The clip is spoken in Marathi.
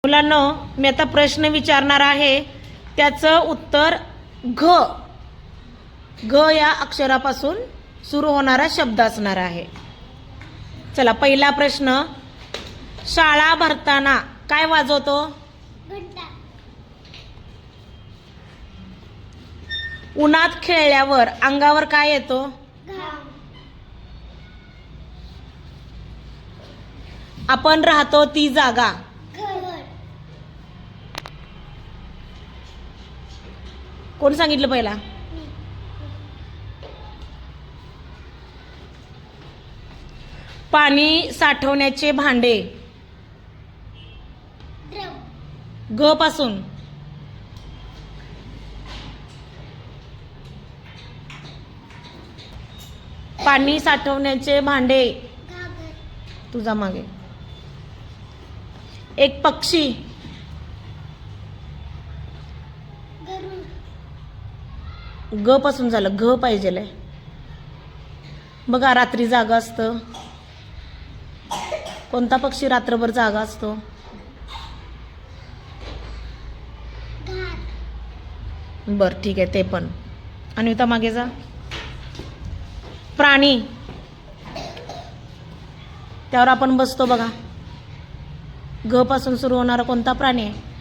मुलांनो, मी आता प्रश्न विचारणार आहे, त्याचं उत्तर घ या अक्षरापासून सुरू होणारा शब्द असणार आहे. चला, पहिला प्रश्न. शाळा भरताना काय वाजवतो? घंटा. उन्हात खेळल्यावर अंगावर काय येतो? घाम. आपण राहतो ती जागा. घर. कोण सांगितलं पहिला? पाणी साठवण्याचे भांडे. ड्रम. ग पासून. पाणी साठवण्याचे भांडे. घागर. तुझा मागे. एक पक्षी. गरुड. ग पासून झालं, घ पाहिजे. बघा, रात्री जागा असतं. कोणता पक्षी रात्रभर जागा असतो? घार. बर, ठीक आहे, ते पण. आणि आता मागे जा. प्राणी. त्यावर आपण बसतो बघा. ग पासून सुरू होणारा कोणता प्राणी आहे?